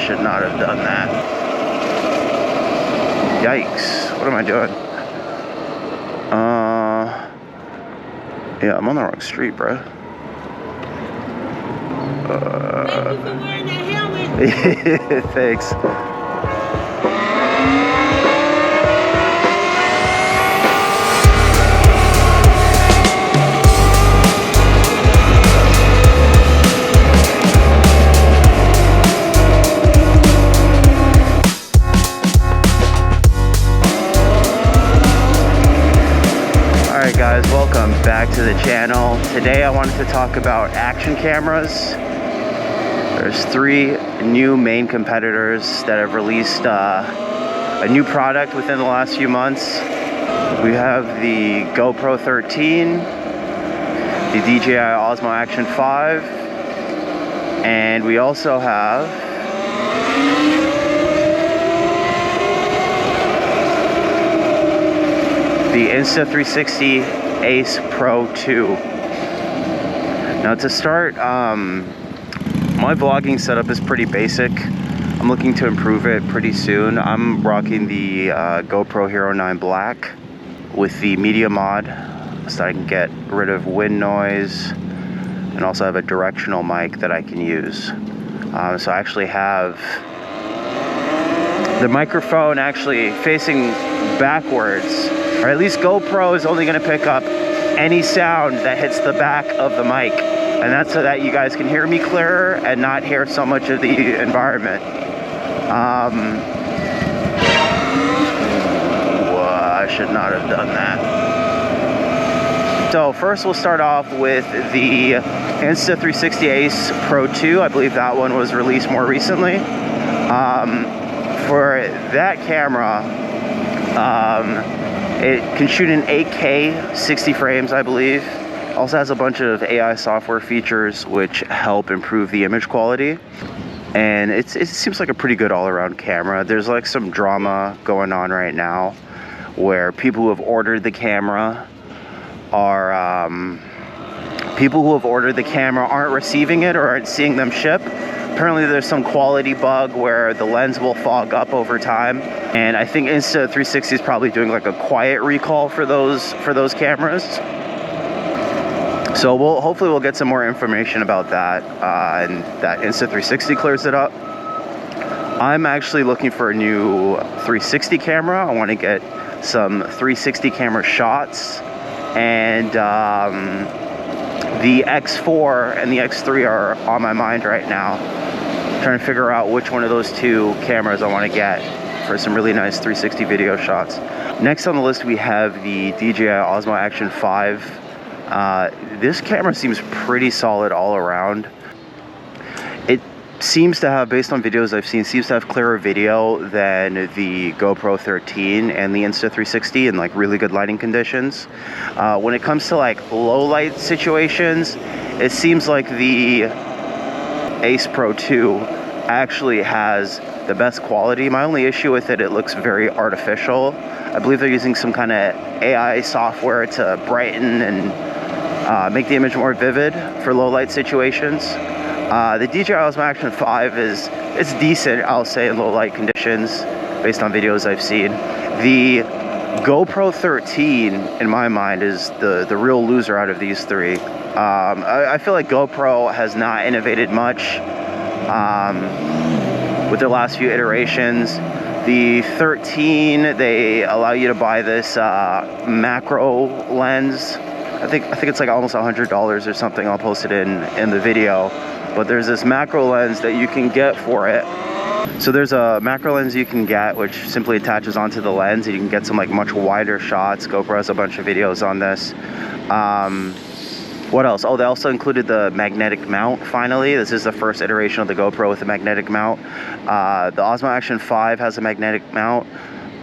should not have done that. Yikes. What am I doing? Yeah, I'm on the wrong street, bro. Thank you for wearing that helmet. Thanks. Alright guys, welcome back to the channel. Today I wanted to talk about action cameras. There's 3 new main competitors that have released a new product within the last few months. We have the GoPro 13, the DJI Osmo Action 5, and we also have the Insta360 Ace Pro 2. Now to start, my vlogging setup is pretty basic. I'm looking to improve it pretty soon. I'm rocking the GoPro Hero 9 Black with the media mod so I can get rid of wind noise, and also have a directional mic that I can use. So I actually have the microphone actually facing backwards, or at least GoPro is only going to pick up any sound that hits the back of the mic, and that's so that you guys can hear me clearer and not hear so much of the environment. I should not have done that. So first we'll start off with the Insta360 Ace Pro 2. I believe that one was released more recently. For that camera, it can shoot in 8K, 60 frames, I believe. Also has a bunch of AI software features which help improve the image quality. And it seems like a pretty good all-around camera. There's like some drama going on right now where people who have ordered the camera aren't receiving it or aren't seeing them ship. Apparently there's some quality bug where the lens will fog up over time, and I think Insta360 is probably doing like a quiet recall for those cameras. So hopefully we'll get some more information about that, and that Insta360 clears it up. I'm actually looking for a new 360 camera. I want to get some 360 camera shots, and the X4 and the X3 are on my mind right now. Trying to figure out which one of those 2 cameras I want to get for some really nice 360 video shots. Next on the list we have the DJI Osmo Action 5. This camera seems pretty solid all around. It seems to have, based on videos I've seen, seems to have clearer video than the GoPro 13 and the Insta360 in like really good lighting conditions. When it comes to like low light situations, it seems like the Ace Pro 2 actually has the best quality. My only issue with it looks very artificial. I believe they're using some kind of AI software to brighten and make the image more vivid for low light situations. The DJI Osmo Action 5 it's decent, I'll say, in low light conditions based on videos I've seen. The GoPro 13, in my mind, is the real loser out of these 3. I feel like GoPro has not innovated much with their last few iterations. The 13, they allow you to buy this macro lens. I think it's like almost $100 or something. I'll post it in the video. But there's this macro lens that you can get for it. So there's a macro lens you can get which simply attaches onto the lens, and you can get some like much wider shots. GoPro has a bunch of videos on this. What else? Oh, they also included the magnetic mount, finally. This is the first iteration of the GoPro with a magnetic mount. The Osmo Action 5 has a magnetic mount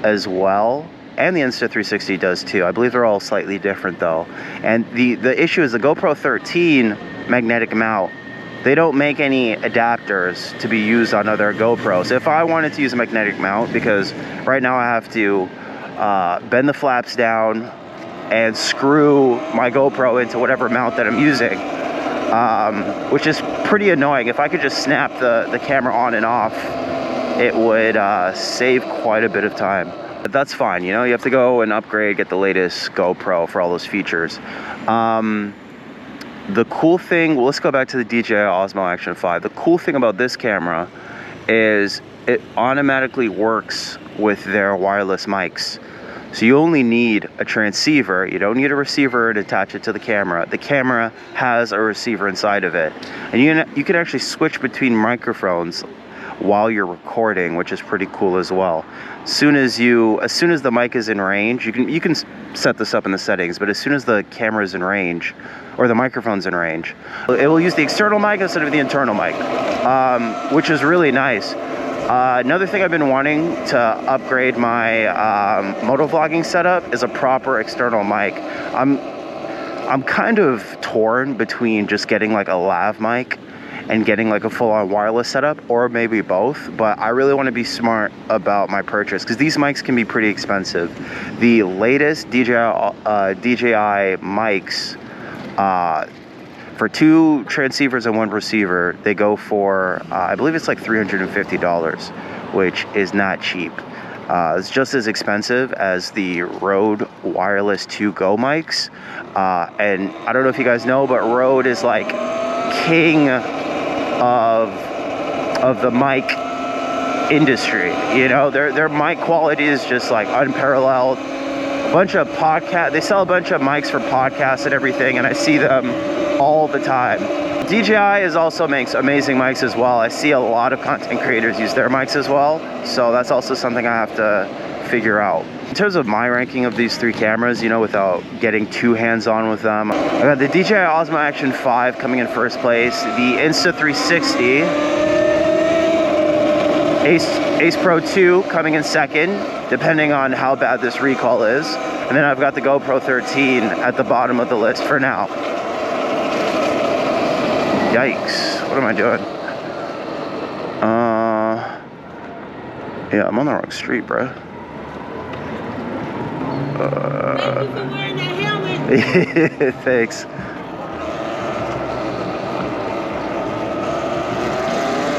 as well, and the Insta360 does too. I believe they're all slightly different though. And the issue is the GoPro 13 magnetic mount, they don't make any adapters to be used on other GoPros. If I wanted to use a magnetic mount, because right now I have to bend the flaps down and screw my GoPro into whatever mount that I'm using, which is pretty annoying. If I could just snap the camera on and off it would save quite a bit of time. But that's fine, you know, you have to go and upgrade, get the latest GoPro for all those features. The cool thing, well, let's go back to the DJI Osmo Action 5. The cool thing about this camera is it automatically works with their wireless mics. So you only need a transceiver. You don't need a receiver to attach it to the camera. The camera has a receiver inside of it. And you can actually switch between microphones while you're recording, which is pretty cool as well. As soon as the mic is in range, you can set this up in the settings, but as soon as the camera is in range, or the microphone's in range, it will use the external mic instead of the internal mic, which is really nice. Another thing I've been wanting to upgrade my motovlogging setup is a proper external mic. I'm kind of torn between just getting like a lav mic and getting like a full-on wireless setup, or maybe both, but I really want to be smart about my purchase because these mics can be pretty expensive. The latest DJI mics, for 2 transceivers and 1 receiver, they go for I believe it's like $350, which is not cheap. It's just as expensive as the Rode Wireless 2 Go mics, and I don't know if you guys know, but Rode is like king of the mic industry. You know, their mic quality is just like unparalleled. They sell a bunch of mics for podcasts and everything, and I see them all the time. DJI also makes amazing mics as well. I see a lot of content creators use their mics as well, so that's also something I have to figure out. In terms of my ranking of these 3 cameras, you know, without getting too hands-on with them, I got the DJI Osmo Action 5 coming in first place, the Insta360, Ace Pro 2 coming in second, depending on how bad this recall is, and then I've got the GoPro 13 at the bottom of the list for now. Yikes, what am I doing? Yeah, I'm on the wrong street, bro. Thank you for wearing that helmet. Thanks.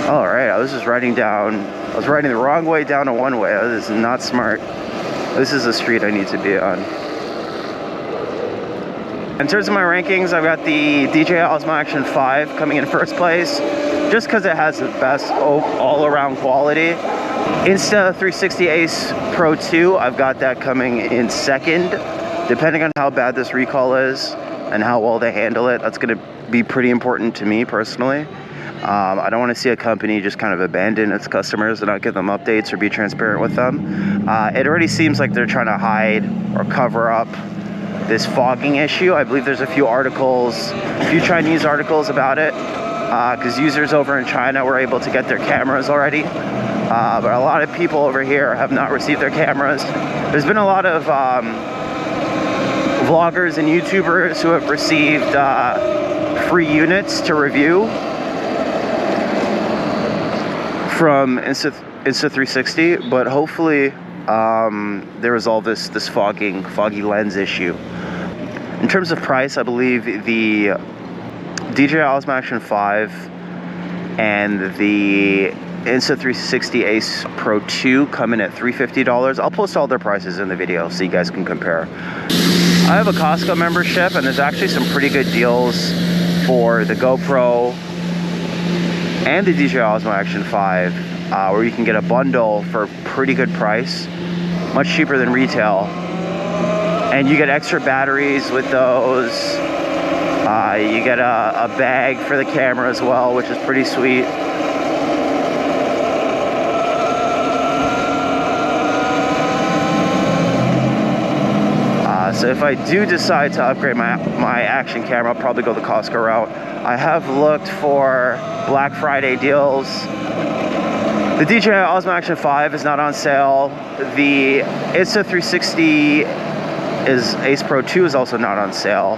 All right, I was riding the wrong way down a one-way. This is not smart. This is the street I need to be on. In terms of my rankings, I've got the DJI Osmo Action 5 coming in first place, just because it has the best all-around quality. Insta360 Ace Pro 2, I've got that coming in second. Depending on how bad this recall is and how well they handle it, that's going to be pretty important to me personally. I don't want to see a company just kind of abandon its customers and not give them updates or be transparent with them. It already seems like they're trying to hide or cover up this fogging issue. I believe there's a few Chinese articles about it, because users over in China were able to get their cameras already. But a lot of people over here have not received their cameras. There's been a lot of vloggers and YouTubers who have received free units to review from Insta360, but hopefully they resolve this foggy lens issue. In terms of price, I believe the DJI Osmo Action 5 and the Insta360 Ace Pro 2 come in at $350. I'll post all their prices in the video so you guys can compare. I have a Costco membership, and there's actually some pretty good deals for the GoPro and the DJI Osmo Action 5, where you can get a bundle for a pretty good price, much cheaper than retail, and you get extra batteries with those. You get a bag for the camera as well, which is pretty sweet. So if I do decide to upgrade my action camera, I'll probably go the Costco route. I have looked for Black Friday deals. The DJI Osmo Action 5 is not on sale. The Insta360 Ace Pro 2 is also not on sale.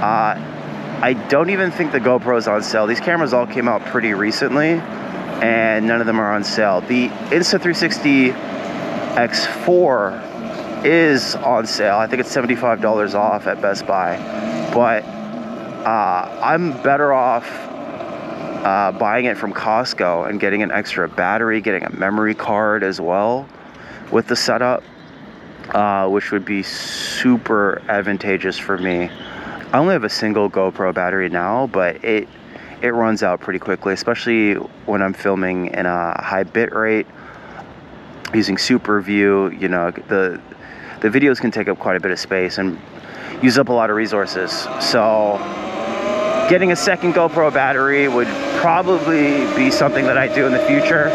I don't even think the GoPro is on sale. These cameras all came out pretty recently, and none of them are on sale. The Insta360 X4 is on sale. I think it's $75 off at Best Buy, but I'm better off buying it from Costco and getting an extra battery, getting a memory card as well with the setup, which would be super advantageous for me. I only have a single GoPro battery now, but it runs out pretty quickly, especially when I'm filming in a high bit rate using super view. You know, the videos can take up quite a bit of space and use up a lot of resources. So getting a second GoPro battery would probably be something that I do in the future.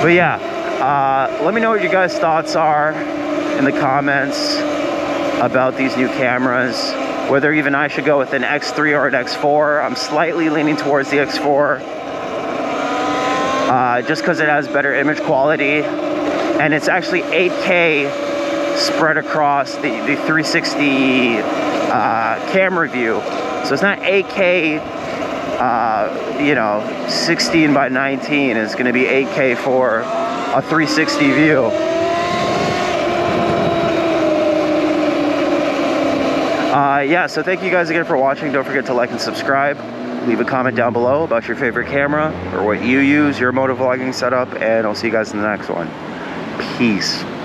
But yeah, let me know what you guys' thoughts are in the comments about these new cameras, whether even I should go with an X3 or an X4. I'm slightly leaning towards the X4, just because it has better image quality, and it's actually 8K spread across the 360 camera view. So it's not 8K, you know, 16 by 19. It's going to be 8K for a 360 view. Yeah, so thank you guys again for watching. Don't forget to like and subscribe. Leave a comment down below about your favorite camera or what you use, your motovlogging setup, and I'll see you guys in the next one. Peace.